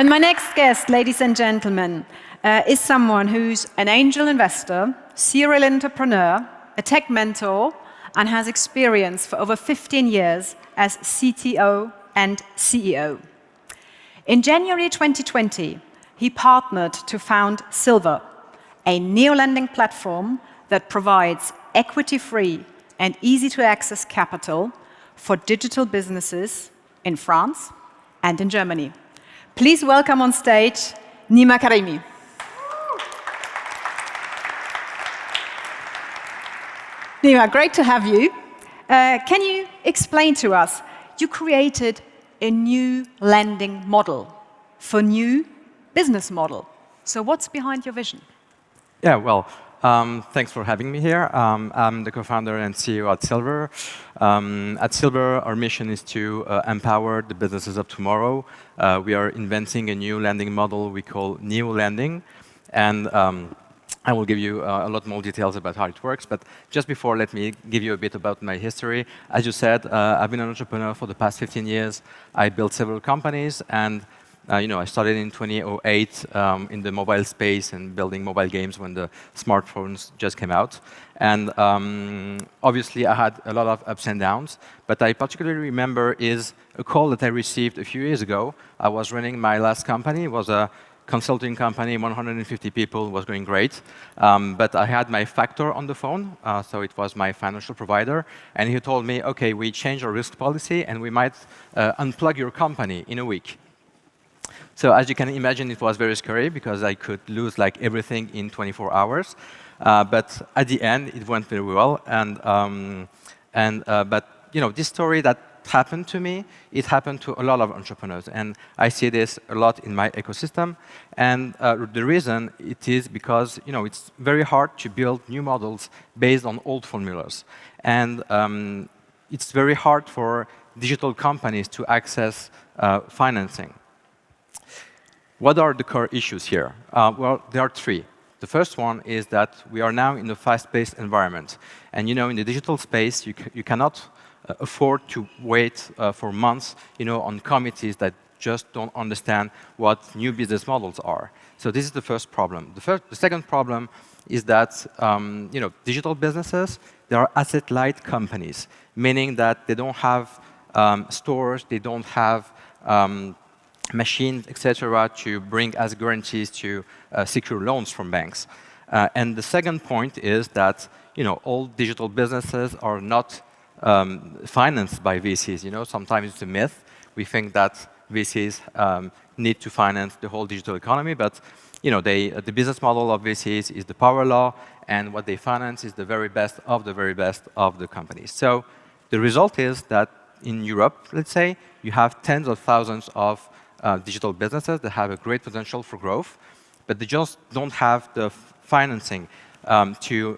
And my next guest, ladies and gentlemen, is someone who's an angel investor, serial entrepreneur, a tech mentor, and has experience for over 15 years as CTO and CEO. In January 2020, he partnered to found Silver, a neo-lending platform that provides equity-free and easy-to-access capital for digital businesses in France and in Germany. Please welcome on stage Nima Karimi. Nima, great to have you. Can you explain to us, you created a new lending model for new business model. So what's behind your vision? Yeah, well, thanks for having me here. I'm the co-founder and CEO at Silver. At Silver, our mission is to empower the businesses of tomorrow. We are inventing a new lending model we call neo-lending. And I will give you a lot more details about how it works. But just before, let me give you a bit about my history. As you said, I've been an entrepreneur for the past 15 years. I built several companies. And I started in 2008 in the mobile space and building mobile games when the smartphones just came out. And obviously, I had a lot of ups and downs. But I particularly remember is a call that I received a few years ago. I was running my last company. It was a consulting company, 150 people, was going great. But I had my factor on the phone, so it was my financial provider. And he told me, OK, we changed our risk policy, and we might unplug your company in a week. So as you can imagine, it was very scary, because I could lose like everything in 24 hours. But at the end, it went very well. But this story that happened to me, it happened to a lot of entrepreneurs. And I see this a lot in my ecosystem. And the reason it is because it's very hard to build new models based on old formulas. And it's very hard for digital companies to access financing. What are the core issues here? Well, there are three. The first one is that we are now in a fast-paced environment. And in the digital space, you cannot afford to wait for months on committees that just don't understand what new business models are. So this is the first problem. The second problem is that digital businesses, they are asset-light companies, meaning that they don't have stores, they don't have machines, etc., to bring as guarantees to secure loans from banks. And the second point is that all digital businesses are not financed by VCs. Sometimes it's a myth. We think that VCs need to finance the whole digital economy, but the business model of VCs is the power law, and what they finance is the very best of the companies. So the result is that in Europe, let's say, you have tens of thousands of digital businesses that have a great potential for growth, but they just don't have the financing to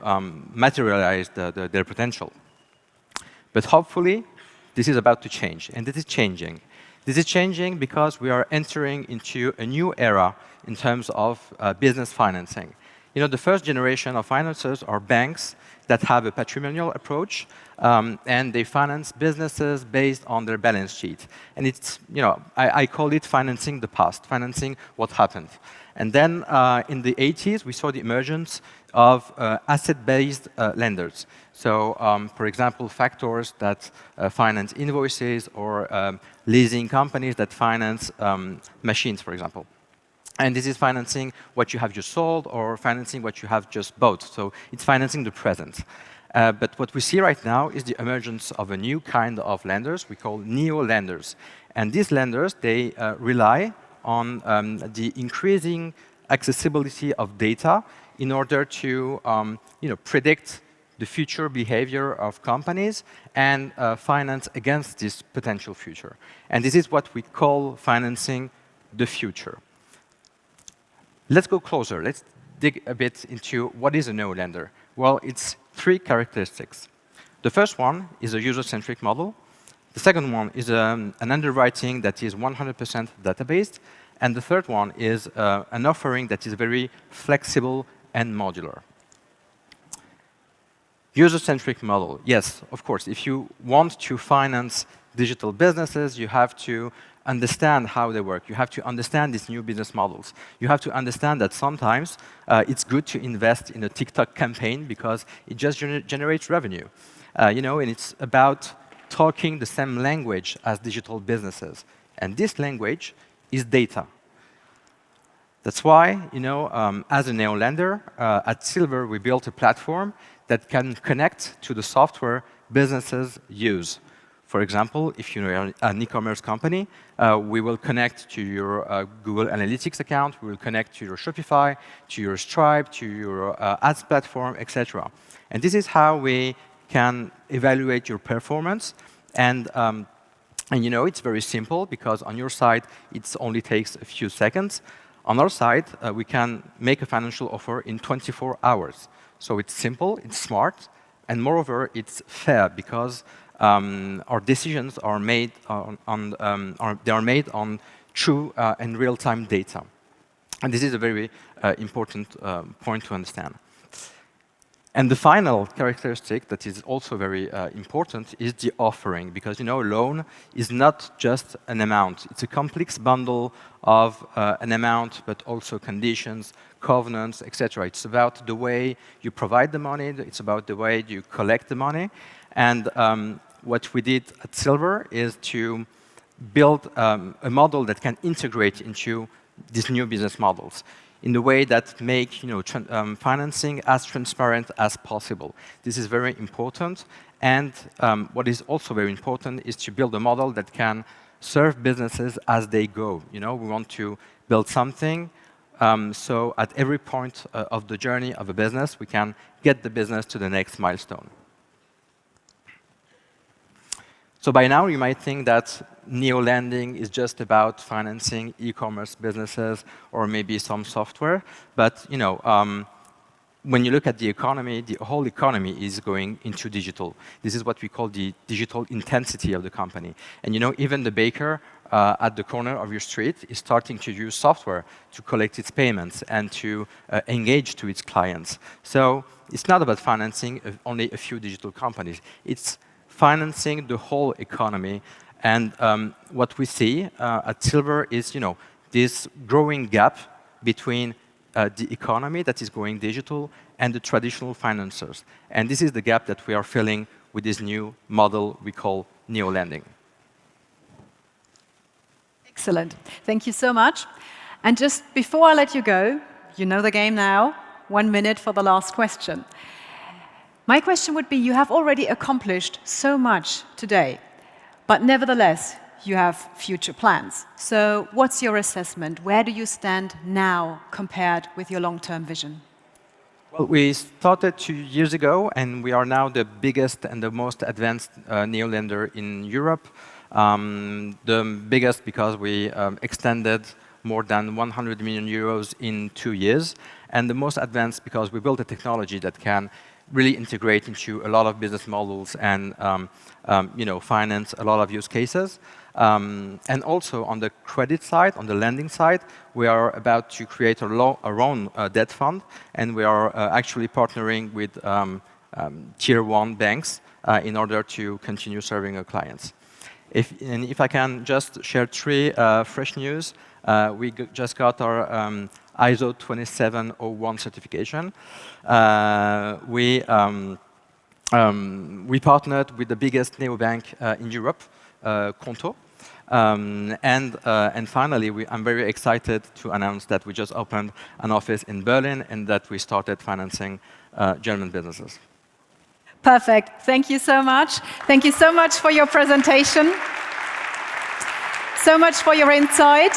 materialize their potential. But hopefully, this is about to change, and this is changing. This is changing because we are entering into a new era in terms of business financing. The first generation of financiers are banks that have a patrimonial approach, and they finance businesses based on their balance sheet. And it's, I call it financing the past, financing what happened. And then in the 80s, we saw the emergence of asset-based lenders. So, for example, factors that finance invoices, or leasing companies that finance machines, for example. And this is financing what you have just sold, or financing what you have just bought. So it's financing the present. But what we see right now is the emergence of a new kind of lenders we call neo-lenders. And these lenders, they rely on the increasing accessibility of data in order to predict the future behavior of companies and finance against this potential future. And this is what we call financing the future. Let's go closer. Let's dig a bit into what is a neo-lender. Well, it's three characteristics. The first one is a user-centric model. The second one is an underwriting that is 100% database. And the third one is an offering that is very flexible and modular. User-centric model. Yes, of course. If you want to finance digital businesses, you have to understand how they work. You have to understand these new business models. You have to understand that sometimes it's good to invest in a TikTok campaign because it just generates revenue. And it's about talking the same language as digital businesses. And this language is data. That's why, as a neo-lender, at Silver, we built a platform that can connect to the software businesses use. For example, if you're an e-commerce company, we will connect to your Google Analytics account, we will connect to your Shopify, to your Stripe, to your ads platform, etc. And this is how we can evaluate your performance. And it's very simple, because on your side, it only takes a few seconds. On our side, we can make a financial offer in 24 hours. So it's simple, it's smart, and moreover, it's fair, because our decisions are made on true and real-time data. And this is a very important point to understand. And the final characteristic that is also very important is the offering, because a loan is not just an amount. It's a complex bundle of an amount, but also conditions, covenants, etc. It's about the way you provide the money. It's about the way you collect the money. And what we did at Silver is to build a model that can integrate into these new business models in the way that make financing as transparent as possible. This is very important. And what is also very important is to build a model that can serve businesses as they go. We want to build something so at every point of the journey of a business, we can get the business to the next milestone. So by now, you might think that neo-lending is just about financing e-commerce businesses or maybe some software. But when you look at the economy, the whole economy is going into digital. This is what we call the digital intensity of the company. And even the baker at the corner of your street is starting to use software to collect its payments and to engage to its clients. So it's not about financing only a few digital companies. It's financing the whole economy. And what we see at Silver is, this growing gap between the economy that is going digital and the traditional financiers. And this is the gap that we are filling with this new model we call neo-lending. Excellent. Thank you so much. And just before I let you go, you know the game now. 1 minute for the last question. My question would be, you have already accomplished so much today, but nevertheless, you have future plans. So what's your assessment? Where do you stand now compared with your long-term vision? Well, we started 2 years ago, and we are now the biggest and the most advanced neo-lender in Europe. The biggest because we extended more than 100 million euros in 2 years, and the most advanced because we built a technology that can really integrate into a lot of business models and finance a lot of use cases. And also on the credit side, on the lending side, we are about to create our own debt fund, and we are actually partnering with tier 1 banks in order to continue serving our clients. If I can just share 3 fresh news, we just got our ISO 27001 certification. We partnered with the biggest neobank in Europe, Konto. And finally, I'm very excited to announce that we just opened an office in Berlin and that we started financing German businesses. Perfect. Thank you so much. Thank you so much for your presentation. So much for your insight.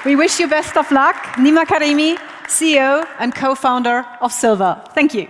We wish you best of luck. Nima Karimi, CEO and co-founder of Silver. Thank you.